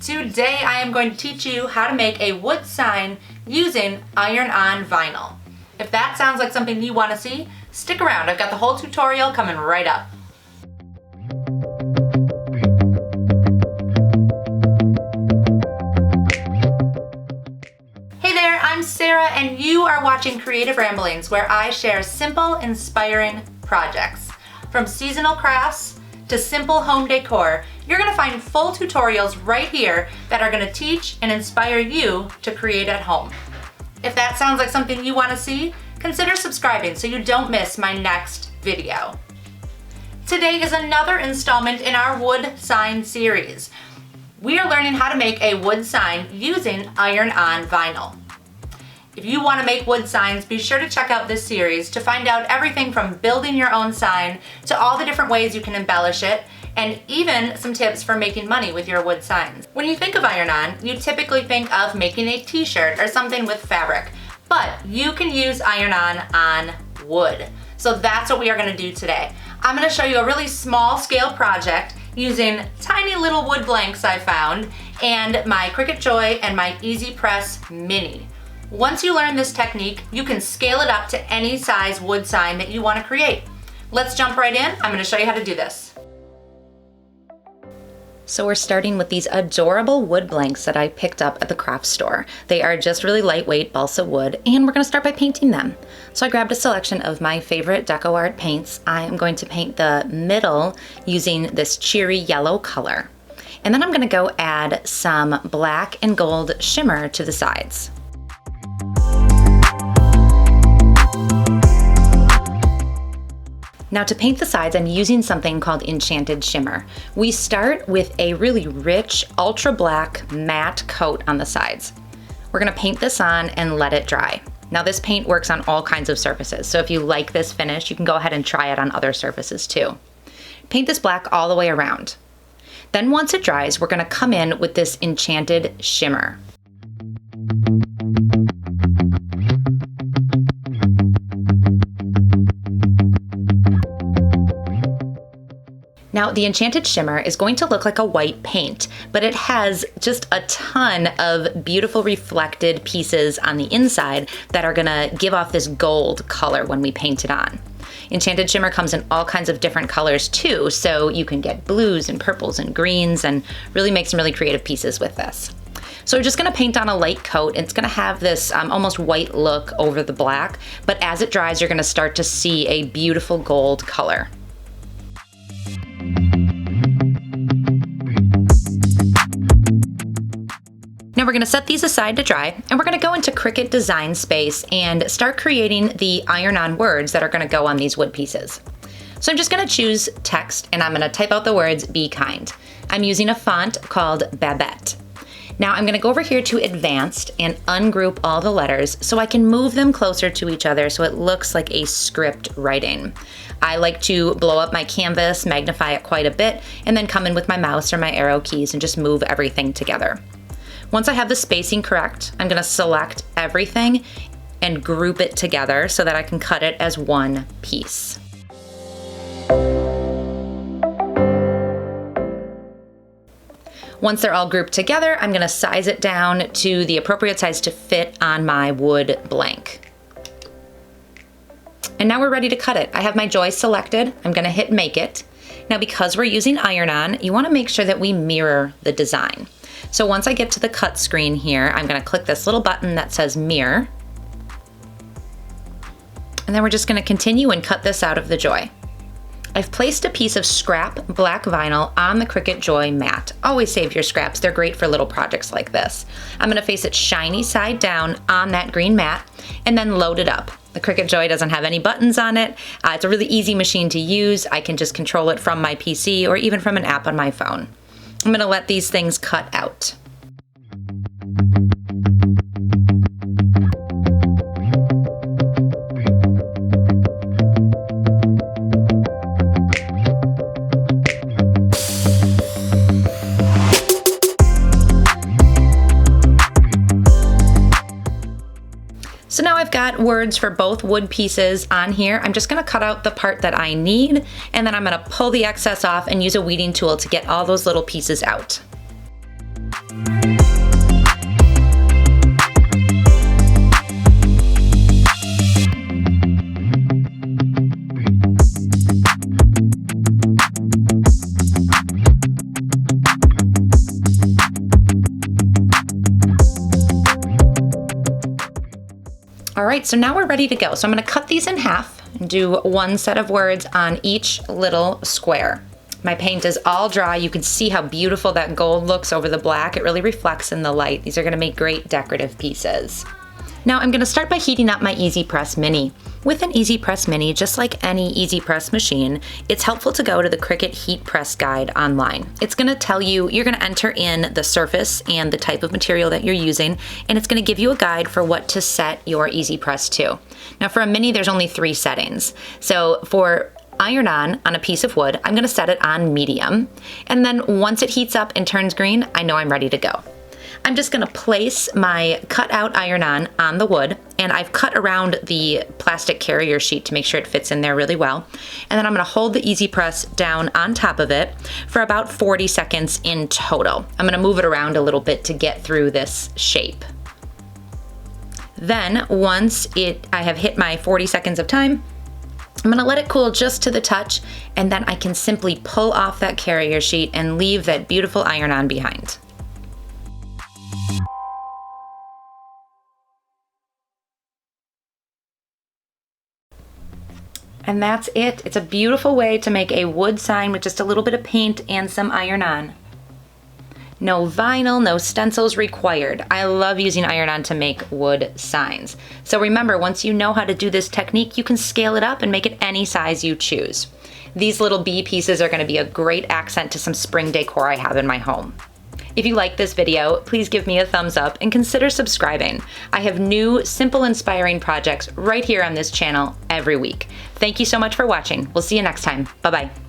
Today I am going to teach you how to make a wood sign using iron-on vinyl. If that sounds like something you want to see, stick around. I've got the whole tutorial coming right up. Hey there, I'm Sarah and you are watching Creative Ramblings, where I share simple, inspiring projects. From seasonal crafts to simple home decor, you're going to find full tutorials right here that are going to teach and inspire you to create at home. If that sounds like something you want to see, consider subscribing so you don't miss my next video. Today is another installment in our wood sign series. We are learning how to make a wood sign using iron-on vinyl. If you want to make wood signs, be sure to check out this series to find out everything from building your own sign to all the different ways you can embellish it, and even some tips for making money with your wood signs. When you think of iron-on, you typically think of making a t-shirt or something with fabric, but you can use iron-on on wood. So that's what we are going to do today. I'm going to show you a really small scale project using tiny little wood blanks I found and my Cricut Joy and my EasyPress Mini. Once you learn this technique, you can scale it up to any size wood sign that you want to create. Let's jump right in. I'm going to show you how to do this. So we're starting with these adorable wood blanks that I picked up at the craft store. They are just really lightweight balsa wood, and we're going to start by painting them. So I grabbed a selection of my favorite deco art paints. I am going to paint the middle using this cheery yellow color. And then I'm going to go add some black and gold shimmer to the sides. Now to paint the sides, I'm using something called Enchanted Shimmer. We start with a really rich, ultra black matte coat on the sides. We're gonna paint this on and let it dry. Now this paint works on all kinds of surfaces, so if you like this finish, you can go ahead and try it on other surfaces too. Paint this black all the way around. Then once it dries, we're gonna come in with this Enchanted Shimmer. Now, the Enchanted Shimmer is going to look like a white paint, but it has just a ton of beautiful reflected pieces on the inside that are gonna give off this gold color when we paint it on. Enchanted Shimmer comes in all kinds of different colors too, so you can get blues and purples and greens and really make some really creative pieces with this. So we're just gonna paint on a light coat. It's gonna have this almost white look over the black, but as it dries, you're gonna start to see a beautiful gold color. Now we're going to set these aside to dry, and we're going to go into Cricut Design Space and start creating the iron-on words that are going to go on these wood pieces. So I'm just going to choose text, and I'm going to type out the words "Be kind." I'm using a font called Babette. Now I'm going to go over here to Advanced and ungroup all the letters so I can move them closer to each other so it looks like a script writing. I like to blow up my canvas, magnify it quite a bit, and then come in with my mouse or my arrow keys and just move everything together. Once I have the spacing correct, I'm going to select everything and group it together so that I can cut it as one piece. Once they're all grouped together, I'm going to size it down to the appropriate size to fit on my wood blank. And now we're ready to cut it. I have my Joy selected. I'm going to hit Make It. Now because we're using iron-on, you want to make sure that we mirror the design. So once I get to the cut screen here, I'm going to click this little button that says Mirror. And then we're just going to continue and cut this out of the Joy. I've placed a piece of scrap black vinyl on the Cricut Joy mat. Always save your scraps. They're great for little projects like this. I'm going to face it shiny side down on that green mat and then load it up. The Cricut Joy doesn't have any buttons on it. It's a really easy machine to use. I can just control it from my PC or even from an app on my phone. I'm going to let these things cut out. So now I've got words for both wood pieces on here. I'm just gonna cut out the part that I need, and then I'm gonna pull the excess off and use a weeding tool to get all those little pieces out. right, so now we're ready to go. So I'm gonna cut these in half and do one set of words on each little square. My paint is all dry. You can see how beautiful that gold looks over the black. It really reflects in the light. These are gonna make great decorative pieces. Now I'm gonna start by heating up my EasyPress Mini. With an EasyPress Mini, just like any EasyPress machine, it's helpful to go to the Cricut Heat Press Guide online. It's gonna tell you, you're gonna enter in the surface and the type of material that you're using, and it's gonna give you a guide for what to set your EasyPress to. Now for a Mini, there's only 3 settings. So for iron on a piece of wood, I'm gonna set it on medium, and then once it heats up and turns green, I know I'm ready to go. I'm just gonna place my cut out iron on the wood, and I've cut around the plastic carrier sheet to make sure it fits in there really well. And then I'm gonna hold the EasyPress down on top of it for about 40 seconds in total. I'm gonna move it around a little bit to get through this shape. Then once I have hit my 40 seconds of time, I'm gonna let it cool just to the touch, and then I can simply pull off that carrier sheet and leave that beautiful iron-on behind. And that's it. It's a beautiful way to make a wood sign with just a little bit of paint and some iron-on. No vinyl, no stencils required. I love using iron-on to make wood signs. So remember, once you know how to do this technique, you can scale it up and make it any size you choose. These little bee pieces are gonna be a great accent to some spring decor I have in my home. If you like this video, please give me a thumbs up and consider subscribing. I have new, simple, inspiring projects right here on this channel every week. Thank you so much for watching. We'll see you next time. Bye-bye.